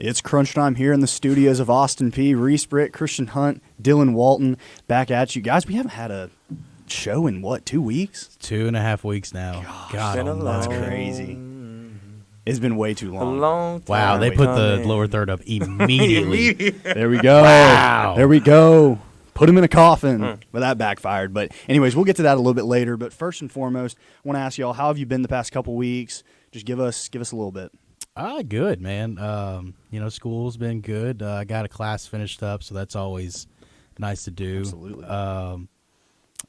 It's crunch time here in the studios of Austin Peay. Reese Britt, Christian Hunt, Dylan Walton, back at you. Guys, we haven't had a show in, 2 weeks? 2.5 weeks now. God, that's crazy. It's been way too long. A long time. Wow, they put the lower third up immediately. There we go. Wow. There we go. Put him in a coffin. But that backfired. But anyways, we'll get to that a little bit later. But first and foremost, I want to ask y'all, how have you been the past couple weeks? Just give us a little bit. Good, man. School's been good. I got a class finished up, so that's always nice to do. Absolutely.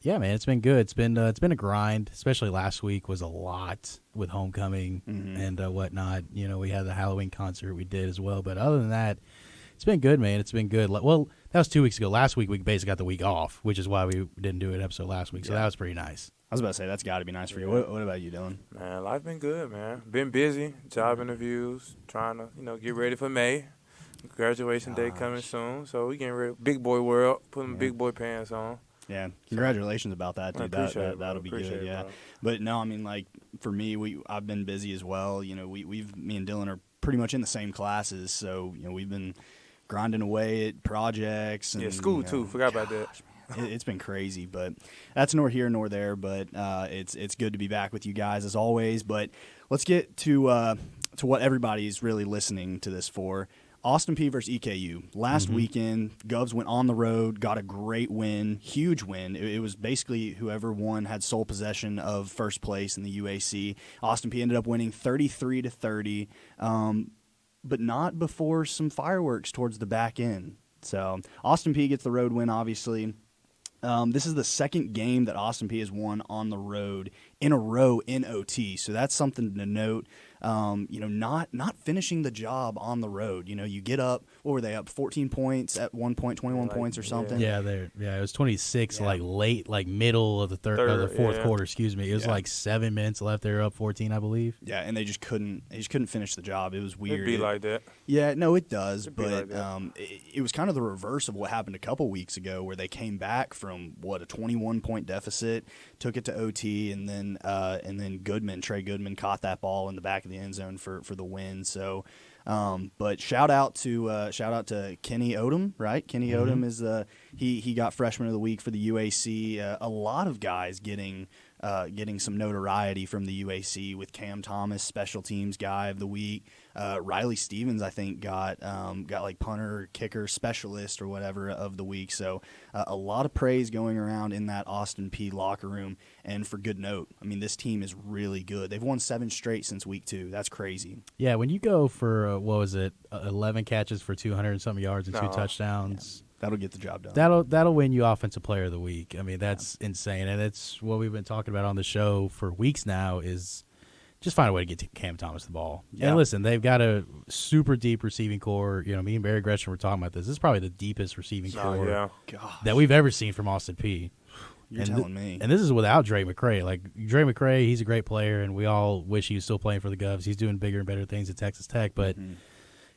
Yeah, man, it's been good. It's been a grind. Especially last week was a lot with homecoming and whatnot. You know, we had the Halloween concert we did as well. But other than that, it's been good, man. It's been good. Well, that was 2 weeks ago. Last week we basically got the week off, which is why we didn't do an episode last week. So that was pretty nice. I was about to say, that's got to be nice for you. What about you, Dylan? Man, life been good, man. Been busy, job interviews, trying to, get ready for May. Graduation day coming soon. So we getting ready. Big boy world, putting big boy pants on. Yeah, congratulations about that, dude. That'll be Appreciate good, it, yeah. bro. But no, I mean, like, for me, I've been busy as well. You know, me and Dylan are pretty much in the same classes, so, we've been grinding away at projects. And, School, too. Forgot about that. It's been crazy, but that's nor here nor there. But it's good to be back with you guys as always. But let's get to what everybody's really listening to this for. Austin Peay versus EKU. Last weekend, Govs went on the road, got a great win, huge win. It was basically whoever won had sole possession of first place in the UAC. Austin Peay ended up winning 33-30, but not before some fireworks towards the back end. So Austin Peay gets the road win, obviously. This is the second game that Austin Peay has won on the road in a row in OT, so that's something to note. Not finishing the job on the road. You get up. What were they up? 14 points at 1 point, 21 points or something. Yeah, it was 26. Yeah. Like middle of the fourth quarter. Excuse me. It was like 7 minutes left. They were up 14, I believe. Yeah, and they just couldn't finish the job. It was weird. It'd be like that. Yeah, no, it does. But like it was kind of the reverse of what happened a couple weeks ago, where they came back from a 21-point deficit, took it to OT, and then Trey Goodman caught that ball in the back of the end zone for the win. So, but shout out to Kenny Odom, right? Kenny Odom is he got freshman of the week for the UAC. A lot of guys getting some notoriety from the UAC, with Cam Thomas, special teams guy of the week. Riley Stevens, I think, got like punter, kicker, specialist or whatever of the week. So a lot of praise going around in that Austin Peay locker room, and for good note. I mean, this team is really good. They've won 7 straight since week 2. That's crazy. Yeah, when you go for 11 catches for 200 and something yards and 2 touchdowns. Yeah. That'll get the job done. That'll win you Offensive Player of the Week. I mean, that's insane, and it's what we've been talking about on the show for weeks now. Is just find a way to get Cam Thomas the ball. Yeah. And listen, they've got a super deep receiving core. Me and Barry Gretchen were talking about this. This is probably the deepest receiving core that we've ever seen from Austin Peay. You're telling me. And this is without Dre McCray. Like, Dre McCray, he's a great player, and we all wish he was still playing for the Govs. He's doing bigger and better things at Texas Tech, but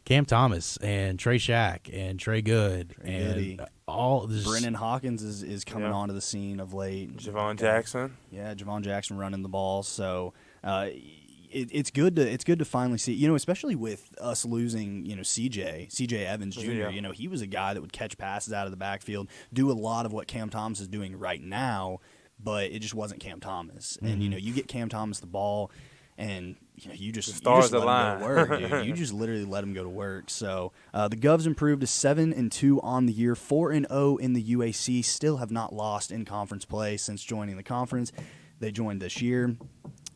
Cam Thomas and Trey Shack and Trey Good and all this. Brennan Hawkins is coming onto the scene of late. Javon Jackson. Yeah, Javon Jackson running the ball. So it's good to finally see, especially with us losing, CJ Evans Jr. Yeah. He was a guy that would catch passes out of the backfield, do a lot of what Cam Thomas is doing right now, but it just wasn't Cam Thomas. And you get Cam Thomas the ball, and you just let him go to work, dude. You just literally let him go to work. So the Govs improved to 7-2 on the year, 4-0 in the UAC. Still have not lost in conference play since joining the conference. They joined this year.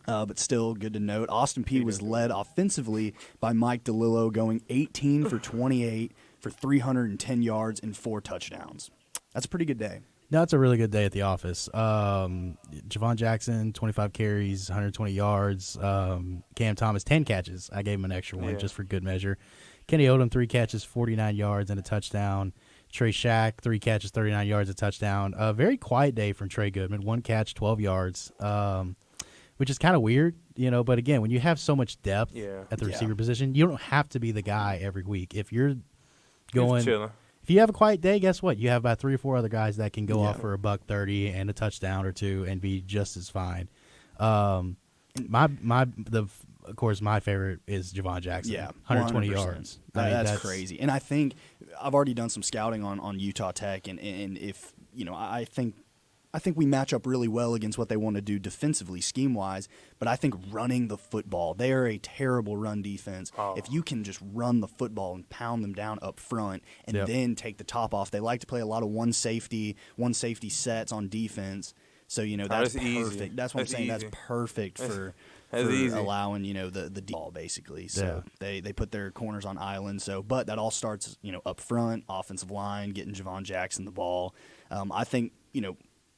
But still good to note. Austin Peay was led offensively by Mike DeLillo, going 18 for 28 for 310 yards and 4 touchdowns. That's a pretty good day. No, it's a really good day at the office. Javon Jackson, 25 carries, 120 yards. Cam Thomas, 10 catches. I gave him an extra one just for good measure. Kenny Odom, 3 catches, 49 yards and a touchdown. Trey Shack, 3 catches, 39 yards, a touchdown. A very quiet day from Trey Goodman, 1 catch, 12 yards, which is kind of weird, But, again, when you have so much depth at the receiver position, you don't have to be the guy every week. If you're going – if you have a quiet day, guess what? You have about 3 or 4 other guys that can go off for $130 and a touchdown or 2 and be just as fine. The of course, my favorite is Javon Jackson. Yeah, 120 100%. yards. That's crazy. And I think I've already done some scouting on Utah Tech, and if I think we match up really well against what they want to do defensively, scheme-wise, but I think running the football, they are a terrible run defense. Oh. If you can just run the football and pound them down up front and then take the top off, they like to play a lot of one safety sets on defense. So, that's perfect. Easy. That's what I'm saying. Easy. That's perfect for easy. allowing, the ball, basically. So they put their corners on island. So, but that all starts, up front, offensive line, getting Javon Jackson the ball. I think,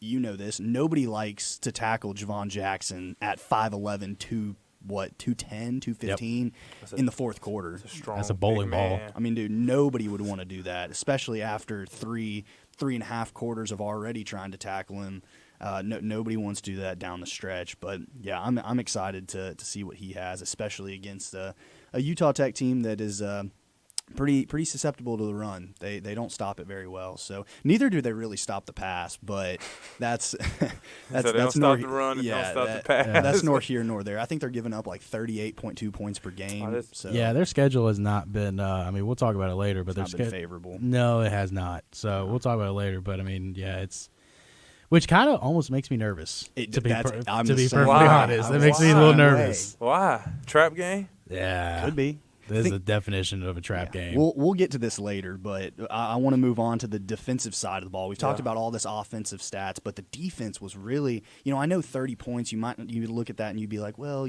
this. Nobody likes to tackle Javon Jackson at 5'11", 210, 215 in the fourth quarter. That's a bowling ball. I mean, dude, nobody would want to do that, especially after three and a half quarters of already trying to tackle him. Nobody wants to do that down the stretch. But, yeah, I'm excited to see what he has, especially against a Utah Tech team that is pretty susceptible to the run. They don't stop it very well. So neither do they really stop the pass, but that's so they don't nor, stop the run and don't stop the pass. That's nor here nor there. I think they're giving up like 38.2 points per game. Their schedule has not been we'll talk about it later, but it's not been favorable. No, it has not. So we'll talk about it later, but it's which kind of almost makes me nervous. To be perfectly honest, it makes me a little nervous. Why? Trap game? Yeah. Could be. This is the definition of a trap game. We'll get to this later, but I want to move on to the defensive side of the ball. We've talked about all this offensive stats, but the defense was really, I know 30 points, you look at that and you'd be like, well,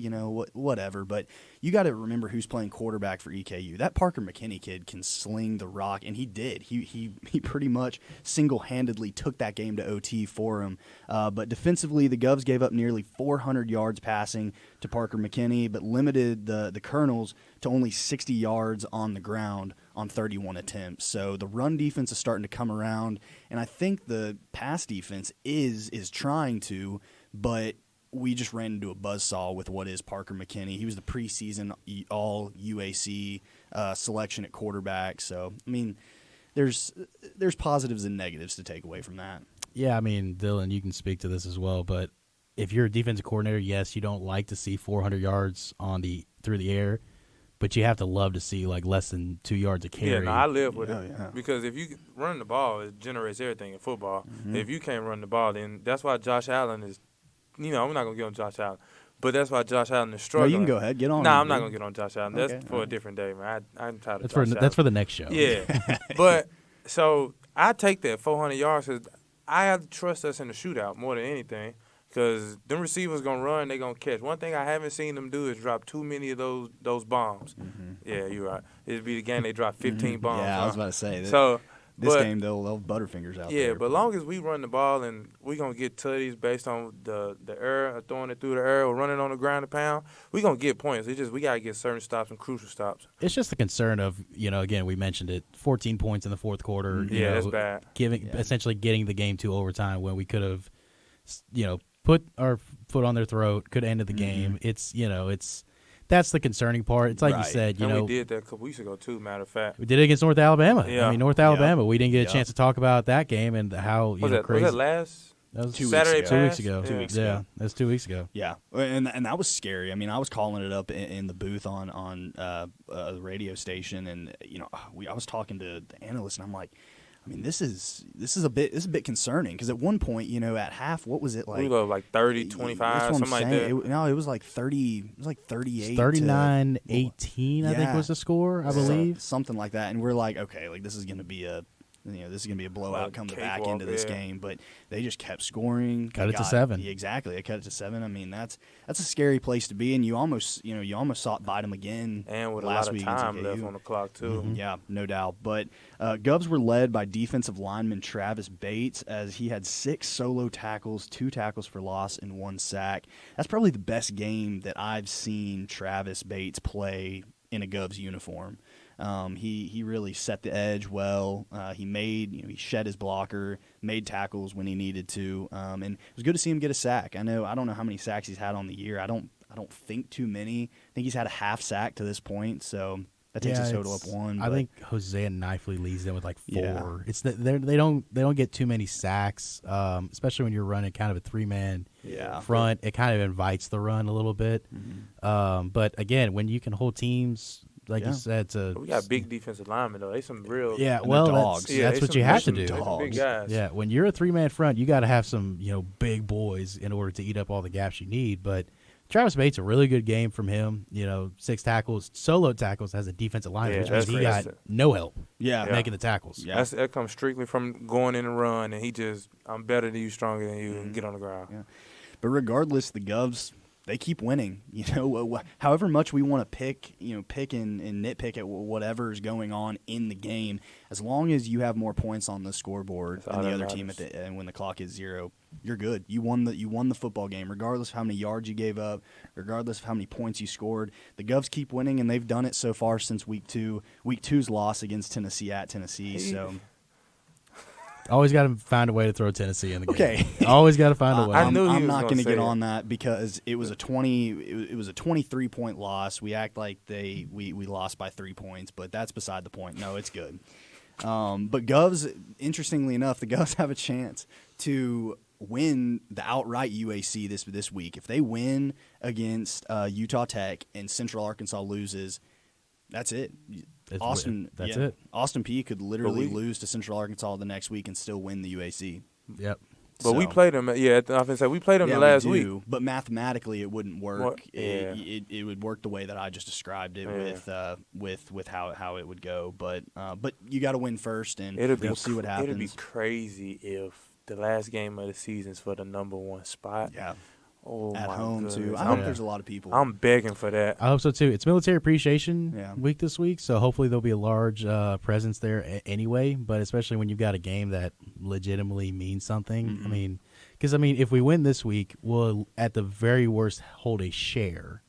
whatever, but you got to remember who's playing quarterback for EKU. That Parker McKinney kid can sling the rock, and he did. He pretty much single-handedly took that game to OT for him. But defensively, the Govs gave up nearly 400 yards passing to Parker McKinney, but limited the Colonels to only 60 yards on the ground on 31 attempts. So the run defense is starting to come around, and I think the pass defense is trying to, but we just ran into a buzzsaw with what is Parker McKinney. He was the preseason all UAC selection at quarterback. So, I mean, there's positives and negatives to take away from that. Yeah, I mean, Dylan, you can speak to this as well, but if you're a defensive coordinator, yes, you don't like to see 400 yards through the air, but you have to love to see like less than 2 yards a carry. Yeah, no, I live with it. Yeah. Because if you run the ball, it generates everything in football. Mm-hmm. If you can't run the ball, then that's why Josh Allen is, I'm not going to get on Josh Allen, but that's why Josh Allen is struggling. No, you can go ahead. Get on. I'm not going to get on Josh Allen. That's for a different day, man. I'm tired of Josh Allen. That's for the next show. Yeah. But, so, I take that 400 yards because I have to trust us in the shootout more than anything. Because them receivers going to run, they going to catch. One thing I haven't seen them do is drop too many of those bombs. Mm-hmm. Yeah, you're right. It'd be the game they drop 15 bombs. Yeah, I was about to say. This game, they'll butterfingers out there. Yeah, but long as we run the ball and we're going to get tutties based on the air, throwing it through the air or running on the ground a pound, we're going to get points. It's just we got to get certain stops and crucial stops. It's just the concern of, again, we mentioned it, 14 points in the fourth quarter. That's bad. Essentially getting the game to overtime when we could have, put our foot on their throat, could have ended the game. It's that's the concerning part. It's like you said, we did that a couple weeks ago too. Matter of fact, we did it against North Alabama. Yeah. I mean, North Alabama. We didn't get a chance to talk about that game and how crazy. Was that last? That was Saturday. 2 weeks ago. 2 weeks ago. Yeah, that's 2 weeks ago. Yeah, and that was scary. I mean, I was calling it up in the booth on the radio station, and I was talking to the analyst, and I'm like, I mean, this is a bit concerning because at one point, at half, what was it like? We were like 30, 25, something like that. It was like 30. It was like 38. 39-18, I think was the score, I believe. Something like that, and we're like, okay, like this is going to be a blowout come the back end of this game, but they just kept scoring. Cut it to 7. Exactly, they cut it to 7. I mean, that's a scary place to be, and you almost saw it bite them again. And with last a lot week of time left on the clock too. Mm-hmm. Yeah, no doubt. But Govs were led by defensive lineman Travis Bates as he had 6 solo tackles, 2 tackles for loss, and 1 sack. That's probably the best game that I've seen Travis Bates play in a Govs uniform. He really set the edge well. He shed his blocker, made tackles when he needed to, and it was good to see him get a sack. I don't know how many sacks he's had on the year. I don't think too many. I think he's had a half sack to this point. So That takes the total up 1. I think Hosea Knifley leads them with like 4. Yeah. It's they don't get too many sacks, especially when you're running kind of a 3-man front. It kind of invites the run a little bit. But again, when you can hold teams, like you said, we got big defensive linemen though. They some real dogs. That's what you have to do. Big guys. Yeah, when you're a 3-man front, you got to have some big boys in order to eat up all the gaps you need. But Travis Bates, a really good game from him. 6 tackles, solo tackles as a defensive lineman, which means he got no help. Making the tackles. Yeah. That comes strictly from going in and run, and I'm better than you, stronger than you, and get on the ground. Yeah. But regardless, the Govs, they keep winning. However much we want to pick and nitpick at whatever is going on in the game, as long as you have more points on the scoreboard than the other team and when the clock is 0, you're good. You won the football game, regardless of how many yards you gave up, regardless of how many points you scored. The Govs keep winning, and they've done it so far since week 2. Week 2's loss against Tennessee at Tennessee. So. Always got to find a way to throw Tennessee in the game. Okay, always got to find a way. I knew I'm not going to get on that because it was a 23-point loss. We act like we lost by 3 points, but that's beside the point. No, it's good. But Govs, interestingly enough, the Govs have a chance to win the outright UAC this week. If they win against Utah Tech and Central Arkansas loses, that's it. Austin Peay could literally lose to Central Arkansas the next week and still win the UAC. Yep. But we played them. Yeah, we played them the last week. But mathematically, it wouldn't work. It would work the way that I just described it with how it would go. But you got to win first, and we'll see what happens. It'd be crazy if the last game of the season's for the number 1 spot. Yeah. Oh, at my home goodness. too. I think there's a lot of people. I'm begging for that. I hope so too. It's Military Appreciation Week this week, so hopefully there'll be a large presence there anyway. But especially when you've got a game that legitimately means something. Mm-hmm. Because if we win this week, we'll at the very worst hold a share.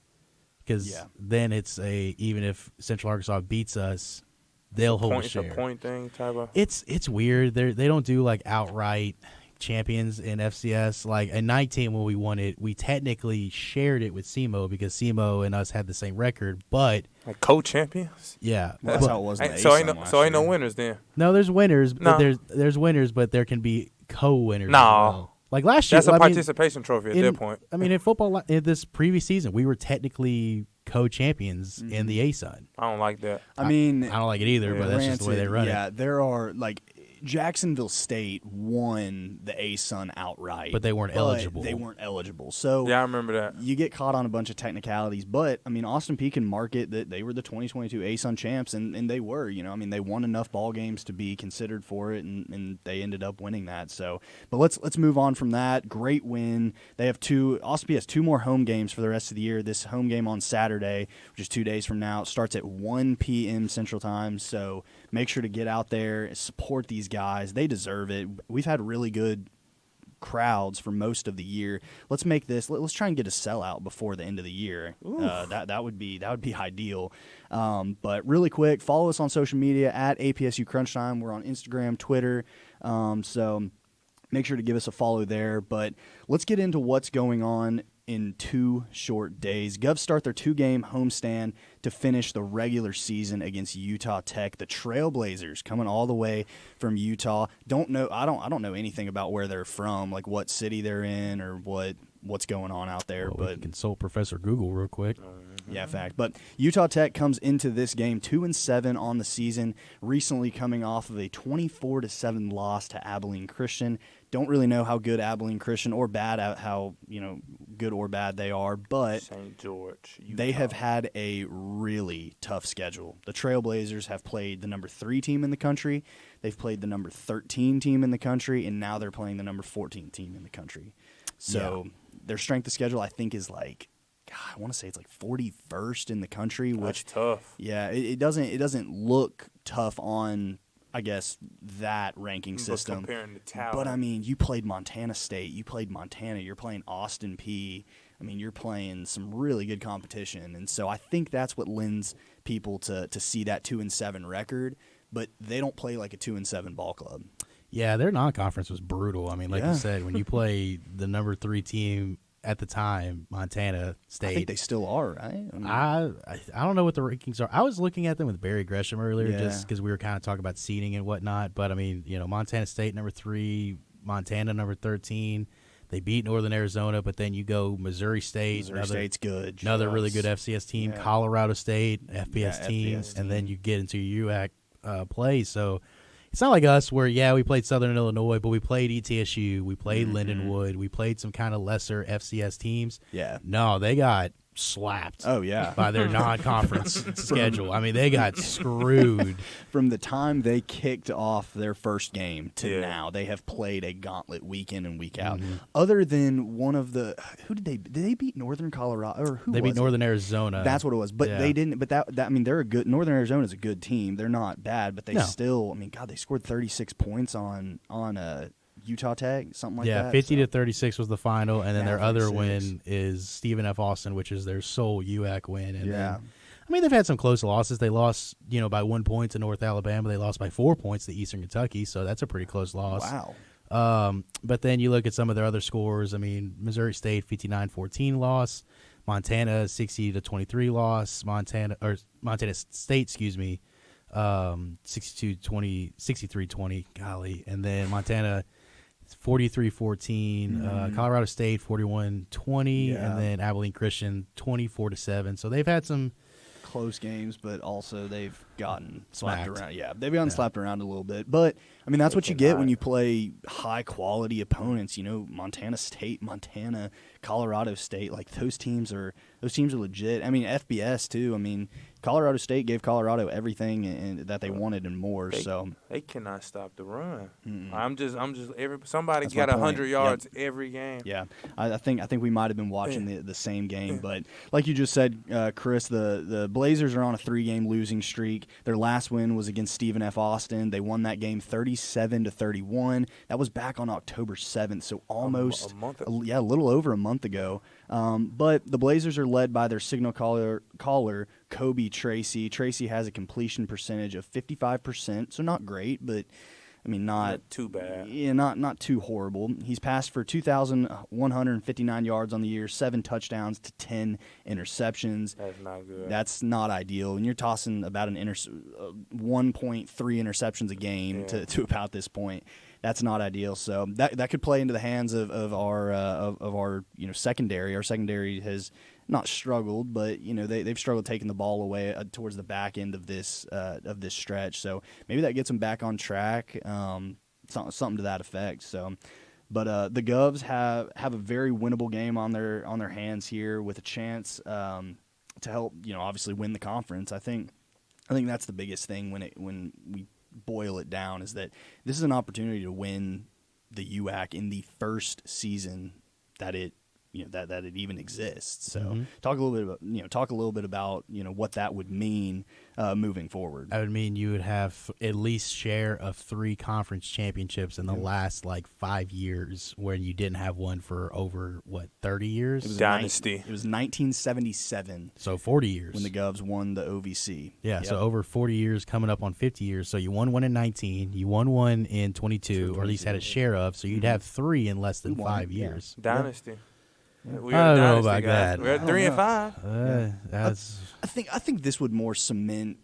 Because then it's even if Central Arkansas beats us, they'll hold a share. It's a point thing, type of. It's weird. They don't do like outright champions in FCS. Like in 19 when we won it, we technically shared it with SEMO because SEMO and us had the same record, but like co-champions. Yeah, well, that's how it was. So ain't no winners then. No, there's winners. But there's winners, but there can be co-winners. No. As well. Like last year, that's a participation trophy at that point. In football, in this previous season, we were technically co-champions in the ASUN. I don't like that. I mean, I don't like it either, but that's just the way they run it. Yeah, there are Jacksonville State won the ASUN outright. But they weren't eligible. So yeah, I remember that. You get caught on a bunch of technicalities. But, Austin Peay can market that they were the 2022 ASUN champs, and they were. They won enough ball games to be considered for it, and they ended up winning that. So, but let's move on from that. Great win. They have Austin Peay has 2 more home games for the rest of the year. This home game on Saturday, which is 2 days from now, starts at 1 p.m. Central Time. So make sure to get out there, support these guys. They deserve it. We've had really good crowds for most of the year. Let's try and get a sellout before the end of the year. That would be ideal. But really quick, follow us on social media at APSU Crunchtime. We're on Instagram, Twitter. So make sure to give us a follow there. But let's get into what's going on in 2 short days. Govs start their 2-game homestand to finish the regular season against Utah Tech. The Trailblazers coming all the way from Utah. I don't know anything about where they're from, like what city they're in or what's going on out there. But we can consult Professor Google real quick. Yeah, fact. But Utah Tech comes into this game 2-7 on the season, recently coming off of a 24-7 loss to Abilene Christian. Don't really know how good Abilene Christian or bad how good or bad they are, but St. George, Utah. They have had a really tough schedule. The Trailblazers have played the number 3 team in the country. They've played the number 13 team in the country, and now they're playing the number 14 team in the country. So their strength of schedule, I think, is I want to say it's 41st in the country, which that's tough. Yeah, it doesn't look tough on, I guess, that ranking system. Comparing the talent. But you played Montana State, you played Montana, you're playing Austin Peay. You're playing some really good competition, and so I think that's what lends people to see that 2-7 record. But they don't play like a 2-7 ball club. Yeah, their non-conference was brutal. You said, when you play the number 3 team at the time, Montana State. I think they still are, right? I don't know what the rankings are. I was looking at them with Barry Gresham earlier, Yeah. just because we were kind of talking about seeding and whatnot. But I mean, Montana State number 3, Montana number 13. They beat Northern Arizona, but then you go Missouri State. Missouri State's good. Another really good FCS team. Yeah. Colorado State, FBS team, FBS and then you get into your UAC play. So it's not like us where, we played Southern Illinois, but we played ETSU, we played Lindenwood, we played some kind of lesser FCS teams. Yeah. No, they got slapped. Oh, yeah. By their non-conference schedule. I mean, they got screwed. From the time they kicked off their first game to Yeah. now, they have played a gauntlet week in and week out. Other than one of the did they beat Northern Colorado or who They was beat it? Northern Arizona. That's what it was. But Yeah. they didn't. But that I mean, they're a good. Northern Arizona is a good team. They're not bad, but they No. still. I mean, God, they scored 36 points on Utah Tech, something like that. 50 so. to 36 was the final, and then Yeah, their other 36. win is Stephen F. Austin, which is their sole UAC win. And Yeah. then, I mean, they've had some close losses. They lost, by 1 point to North Alabama. They lost by 4 points to Eastern Kentucky, so that's a pretty close loss. Wow. But then you look at some of their other scores. I mean, Missouri State 59-14 loss, Montana 60-23 loss, Montana State, 63-20, golly, and then Montana 43-14, Colorado State 41-20, Yeah. and then Abilene Christian 24-7. So they've had some Close games, but also they've gotten slapped Smacked. around. Yeah, they've gotten slapped around a little bit. But I mean, that's what you get when you play high quality opponents. Montana State, Montana, Colorado State. Like those teams are legit. I mean, FBS too. I mean, Colorado State gave Colorado everything and that they wanted and more. They cannot stop the run. Mm-mm. I'm just somebody That's got my point. 100 yards every game. Yeah, I think we might have been watching the same game, but like you just said, Chris, the Blazers are on a 3-game losing streak. Their last win was against Stephen F. Austin. They won that game 37-31. That was back on October 7th, so almost a month. a little over a month ago. But the Blazers are led by their signal caller Kobe Tracy. Tracy has a completion percentage of 55%, so not great, but I mean, not too bad. Yeah, not too horrible. He's passed for 2,159 yards on the year, 7 touchdowns to 10 interceptions. That's not good. That's not ideal. And you're tossing about 1.3 interceptions a game to about this point. That's not ideal. So that could play into the hands of our secondary. Our secondary has not struggled, but they've struggled taking the ball away towards the back end of this stretch. So maybe that gets them back on track, something to that effect. So, but the Govs have a very winnable game on their hands here with a chance to help obviously win the conference. I think that's the biggest thing when we boil it down is that this is an opportunity to win the UAC in the first season that it that it even exists. So talk a little bit about what that would mean moving forward. That would mean you would have at least share of 3 conference championships in the last 5 years, where you didn't have one for over 30 years. It was Dynasty. It was 1977. So 40 years when the Govs won the OVC. Yeah, Yep. so over 40 years, coming up on 50 years. So you won one in 19, you won one in 22, or at least had a share of. So you'd have 3 in less than 5 years. Dynasty. We I are don't know dynasty, about guys. that. We're at 3 and 5. That's I think this would more cement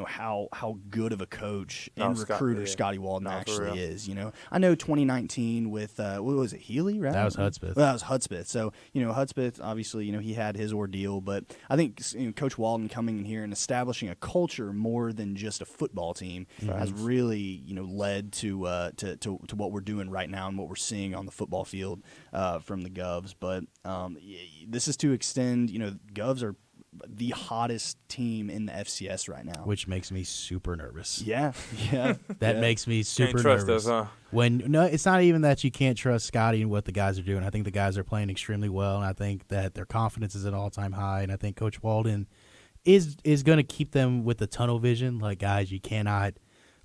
how good of a coach and recruiter Scotty Walden actually is. I know 2019 with what was it, Healy, right? That was Hudspeth. Well, that was Hudspeth. So Hudspeth obviously he had his ordeal, but I think Coach Walden coming in here and establishing a culture more than just a football team has really led to what we're doing right now and what we're seeing on the football field from the Govs. But this is to extend. Govs are the hottest team in the FCS right now, which makes me super nervous. Yeah. That makes me super Can't trust nervous. us, huh? No, it's not even that you can't trust Scotty and what the guys are doing. I think the guys are playing extremely well, and I think that their confidence is at an all-time high. And I think Coach Walden is going to keep them with the tunnel vision. Like, guys, you cannot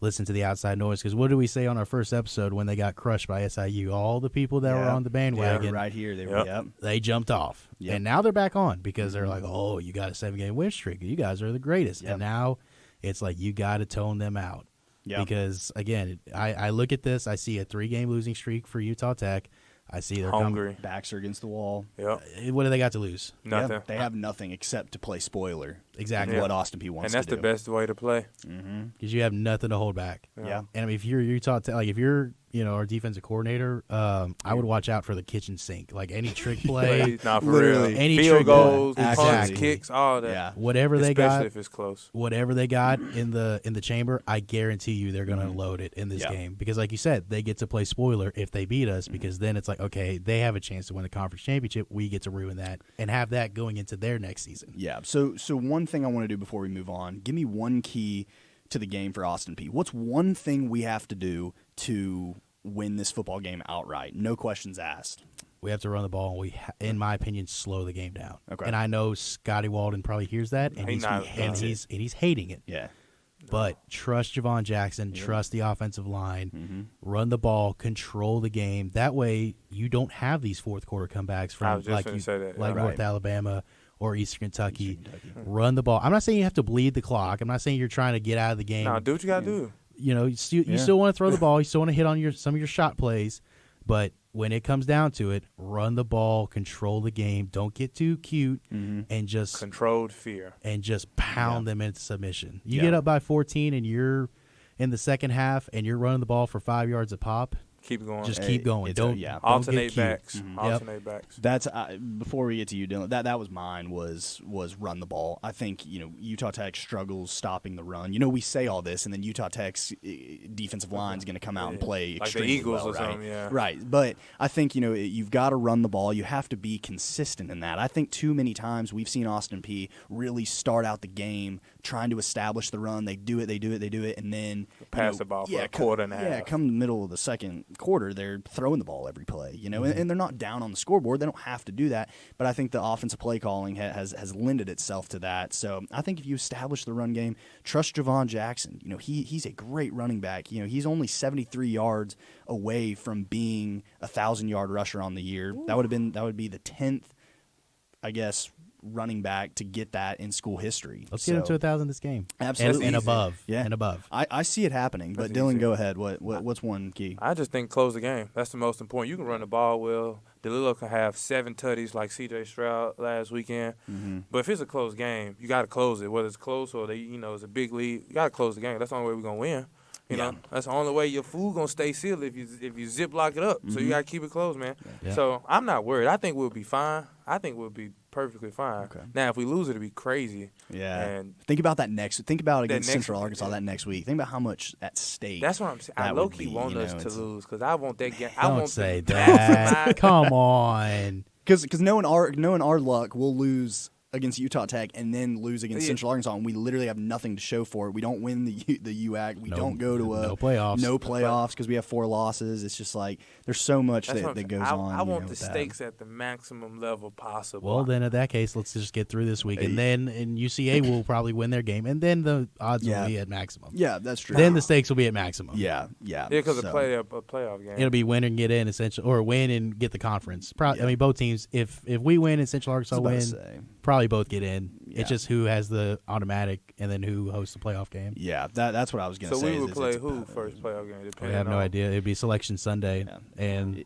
listen to the outside noise, because what did we say on our first episode when they got crushed by SIU? All the people that were on the bandwagon, right here, they jumped off. Yep. And now they're back on because they're like, oh, you got a 7-game win streak. You guys are the greatest. Yep. And now it's like you got to tone them out. Yep. Because, again, I look at this. I see a 3-game losing streak for Utah Tech. I see they're hungry. Backs are against the wall. Yep. What do they got to lose? Nothing. Yeah, they have nothing except to play spoiler. Exactly. What Austin Peay wants And that's to the do. best way to play. Because you have nothing to hold back. Yeah. And I mean, if you're Utah, like if you're our defensive coordinator, I would watch out for the kitchen sink. Like any trick play, Nah, for Literally. real. Any Field trick goals, play. punts, Exactly. kicks, all that. Yeah. whatever they Especially got, if it's close. whatever they got in the chamber, I guarantee you they're going to load it in this Yeah. game because, like you said, they get to play spoiler if they beat us because then it's like, okay, they have a chance to win the conference championship. We get to ruin that and have that going into their next season. Yeah. So one thing I want to do before we move on, give me one key to the game for Austin Peay. What's one thing we have to do to win this football game outright? No questions asked. We have to run the ball, and in my opinion, slow the game down. Okay. And I know Scotty Walden probably hears that, and he's hating it. Yeah. But trust Javon Jackson, trust the offensive line, run the ball, control the game. That way, you don't have these fourth quarter comebacks I from was just gonna say that, like yeah. North Alabama or Eastern Kentucky. Run the ball. I'm not saying you have to bleed the clock. I'm not saying you're trying to get out of the game. Nah, do what you got to do. You still want to throw the ball. You still want to hit on some of your shot plays. But when it comes down to it, run the ball, control the game. Don't get too cute, and just Controlled fear. and just pound them into submission. You Yeah. get up by 14 and you're in the second half and you're running the ball for 5 yards a pop. Keep going. Just keep going. Don't get alternate cute. backs. Alternate backs. That's before we get to you, Dylan. That was mine. Was run the ball. I think Utah Tech struggles stopping the run. We say all this, and then Utah Tech's defensive line is going to come out and play Like the extremely Eagles well, or right? something, yeah. Right. But I think you've got to run the ball. You have to be consistent in that. I think too many times we've seen Austin Peay really start out the game trying to establish the run. They do it, and then Pass the ball for a quarter and a half. Yeah, come the middle of the second quarter, they're throwing the ball every play, and they're not down on the scoreboard. They don't have to do that, but I think the offensive play calling has lended itself to that. So I think if you establish the run game, trust Javon Jackson. He's a great running back. He's only 73 yards away from being a 1,000-yard rusher on the year. Ooh. That would be the 10th, I guess, running back to get that in school history. Let's get him to 1,000 this game. Absolutely. And above. Yeah. And above. I see it happening, but That's Dylan, easy. go ahead. What's one key? I just think close the game. That's the most important. You can run the ball well. DeLillo can have 7 tutties like C.J. Stroud last weekend. But if it's a close game, you got to close it. Whether it's close or it's a big lead, you got to close the game. That's the only way we're gonna win. You know, that's the only way your food gonna stay sealed if you zip lock it up. So you gotta keep it closed, man. Yeah. So I'm not worried. I think we'll be fine. I think we'll be perfectly fine. Okay. Now, if we lose, it'll be crazy. Yeah. And think about that next. Think about against next Central week, Arkansas that next week. Think about how much at stake. that's what I'm saying. I that low would key be, want us to lose because I want that game. I Don't want say to that. maximize- Come on. Because knowing our luck, we'll lose against Utah Tech and then lose against Central Arkansas, and we literally have nothing to show for it. We don't win the UAC. We don't go to no playoffs. No playoffs because we have 4 losses. It's just like there's so much That's what I'm that saying. goes on. I want the with that. stakes at the maximum level possible. Well, then in that case, let's just get through this week. And then in UCA will probably win their game. And then the odds will be at maximum. Yeah, that's true. Then the stakes will be at maximum. yeah. because so, a playoff game. It'll be win and get in, essentially, or win and get the conference. I mean, both teams, if we win and Central Arkansas I win, was about to say. probably both get in. Yeah. It's just who has the automatic and then who hosts the playoff game. Yeah, that's what I was going to So say. we is would play it's- who first playoff game? We Depending have no on- idea. It'd be Selection Sunday. Yeah. And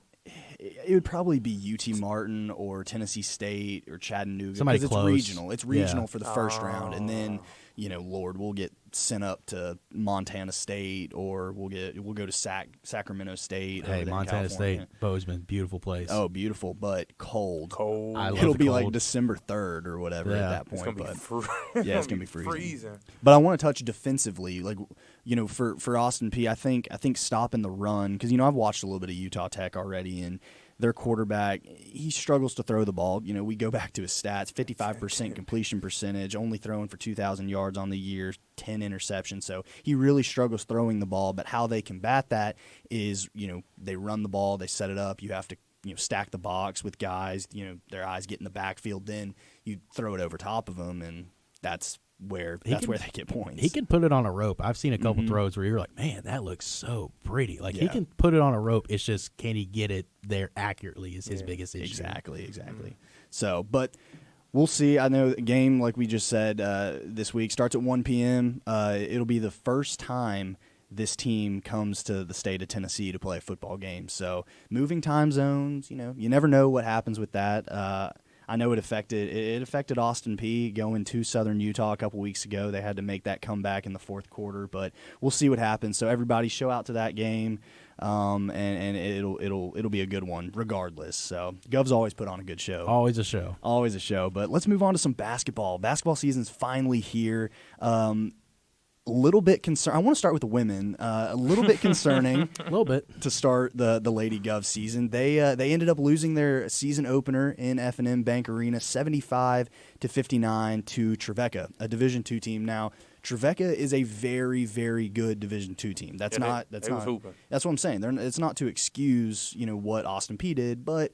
It would probably be UT Martin or Tennessee State or Chattanooga. Somebody 'cause close. It's regional. It's regional Yeah. for the first round, and then Lord, we'll get sent up to Montana State, or we'll go to Sacramento State. hey, over there in Montana California. State, Bozeman, beautiful place. Oh, beautiful, but cold. Cold. I love It'll the be like cold. December 3rd or whatever Yeah. at that It's point. gonna be But yeah, it's gonna be freezing. freezing. But I want to touch defensively, like for Austin Peay. I think stopping the run, because I've watched a little bit of Utah Tech already, and their quarterback, he struggles to throw the ball. We go back to his stats: 55% completion percentage, only throwing for 2,000 yards on the year, 10 interceptions. So he really struggles throwing the ball. But how they combat that is, they run the ball, they set it up. You have to stack the box with guys. Their eyes get in the backfield. Then you throw it over top of them, and that's where they get points. He can put it on a rope. I've seen a couple throws where you're like, man, that looks so pretty. Like he Yeah. can put it on a rope. It's just, can he get it there accurately is his biggest issue. Exactly. So, but we'll see. I know the game, like we just said, this week starts at 1 p.m. It'll be the first time this team comes to the state of Tennessee to play a football game. So moving time zones, you never know what happens with that. I know it affected Austin Peay going to Southern Utah a couple weeks ago. They had to make that comeback in the fourth quarter, but we'll see what happens. So everybody show out to that game, and it'll be a good one regardless. So Gov's always put on a good show. Always a show. Always a show. But let's move on to some basketball. Basketball season's finally here. A little bit concerned. I want to start with the women. A little bit concerning. A little bit to start the Lady Gov season. They ended up losing their season opener in F&M Bank Arena, 75-59 to Trevecca, a Division II team. Now Trevecca is a very, very good Division II team. That's what I'm saying. It's not to excuse what Austin Peay did, but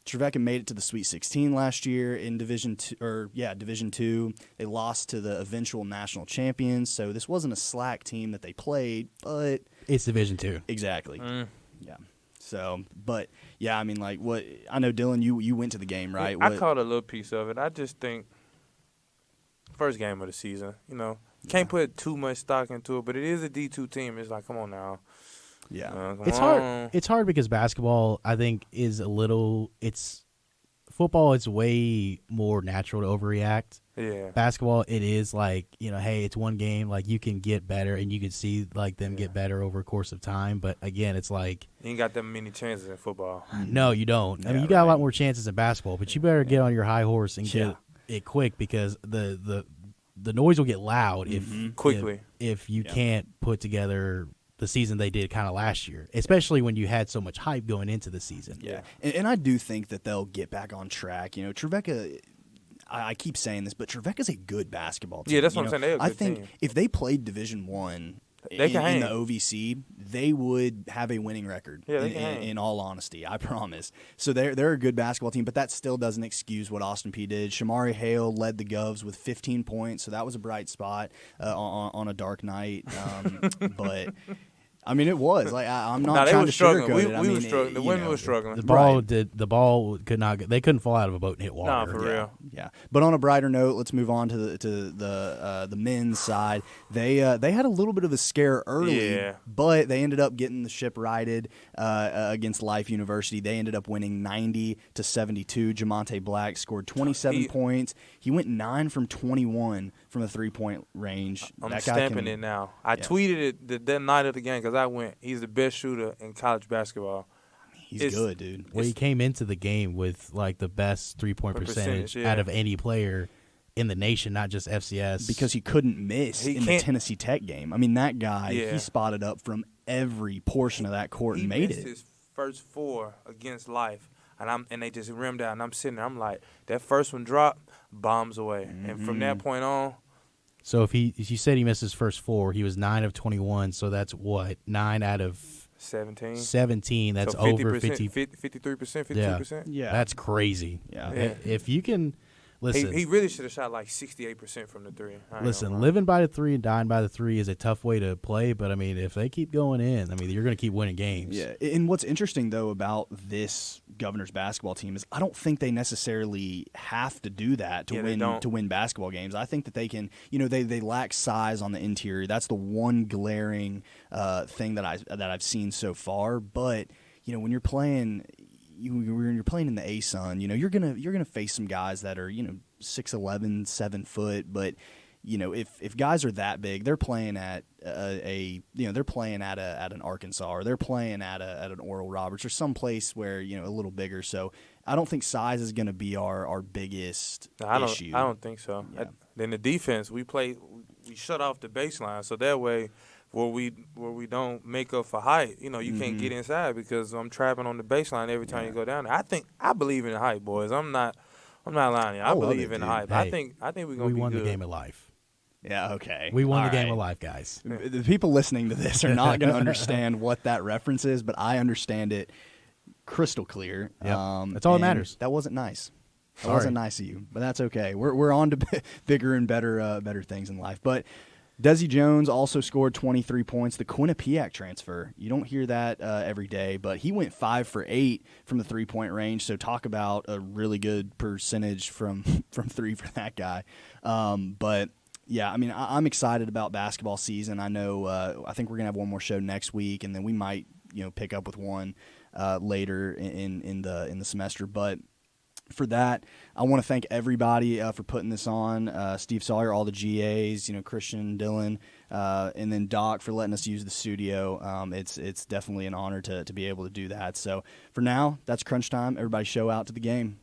Trevecca made it to the Sweet 16 last year in Division II. They lost to the eventual national champions, so this wasn't a slack team that they played, but it's Division II. Exactly. Yeah. So, but yeah, I mean, what I know, Dylan, you went to the game, right? I caught a little piece of it. I just think first game of the season, can't put too much stock into it, but it is a D2 team. It's like, come on now. Yeah, it's hard. It's hard because basketball, I think, is football. It's way more natural to overreact. Yeah, basketball, it is like hey, it's one game. Like you can get better, and you can see them get better over a course of time. But again, it's like you ain't got that many chances in football. No, you don't. I mean, you got a lot more chances in basketball, but you better get on your high horse and get it quick because the noise will get loud if you can't put together the season they did kind of last year, especially when you had so much hype going into the season. Yeah, and I do think that they'll get back on track. Trevecca, I keep saying this, but Trevecca's a good basketball team. Yeah, that's what I'm saying. They're a good team. If they played Division I in the OVC, they would have a winning record. Yeah, in all honesty, I promise. So they're a good basketball team, but that still doesn't excuse what Austin Peay did. Shamari Hale led the Govs with 15 points, so that was a bright spot on a dark night. But I mean, it was like I'm not trying to sugarcoat it. We were struggling. The women were struggling. The ball could not. They couldn't fall out of a boat and hit water. Nah, for real. Yeah. But on a brighter note, let's move on to the men's side. They had a little bit of a scare early, but they ended up getting the ship righted against Life University. They ended up winning 90-72. Jamonte Black scored 27 points. He went 9 from 21 from the 3-point range. I'm stamping it now. I tweeted it that night of the game because I went, he's the best shooter in college basketball. He's good, dude. Well, he came into the game with the best 3-point percentage out of any player in the nation, not just FCS. Because he couldn't miss in the Tennessee Tech game. I mean, that guy, he spotted up from every portion of that court and made it. He missed his first 4 against Life, and they just rimmed out, and I'm sitting there, I'm like, that first one dropped, bombs away. Mm-hmm. And from that point on. So if you said he missed his first 4, he was 9 of 21, so that's what, 9 out of 17. 17, that's so over 50. 53%, 52%. Yeah. That's crazy. Yeah. If you can, listen. He really should have shot 68% from the 3. Listen, living by the 3 and dying by the 3 is a tough way to play, but, I mean, if they keep going in, I mean, you're going to keep winning games. Yeah, and what's interesting, though, about this Governor's basketball team is I don't think they necessarily have to do that to win basketball games. I think that they can, they lack size on the interior. That's the one glaring thing that I've seen so far. But, when you're playing when you're playing in the ASUN, you're gonna face some guys that are 6'11", 7 foot, but if guys are that big, they're playing at they're playing at an Arkansas, or they're playing at an Oral Roberts, or some place where a little bigger. So I don't think size is going to be our biggest issue. I don't think so. Yeah. Then the defense, we shut off the baseline, so that way where we don't make up for height, you can't get inside because I'm trapping on the baseline every time you go down there. I believe in the height, boys. I'm not lying to you. I believe in the hype. Hey, I think we're gonna be good. We won the game of life. Yeah, okay. We won the game of life, guys. The people listening to this are not going to understand what that reference is, but I understand it crystal clear. Yep. That's all that matters. That wasn't nice. That wasn't nice of you, but that's okay. We're on to bigger and better things in life. But Desi Jones also scored 23 points. The Quinnipiac transfer. You don't hear that every day, but he went 5 for 8 from the 3-point range. So talk about a really good percentage from 3 for that guy. But yeah, I mean, I'm excited about basketball season. I know. I think we're gonna have one more show next week, and then we might, pick up with one later in the semester. But for that, I want to thank everybody for putting this on. Steve Sawyer, all the GAs, Christian, Dylan, and then Doc for letting us use the studio. It's definitely an honor to be able to do that. So for now, that's Crunch Time. Everybody show out to the game.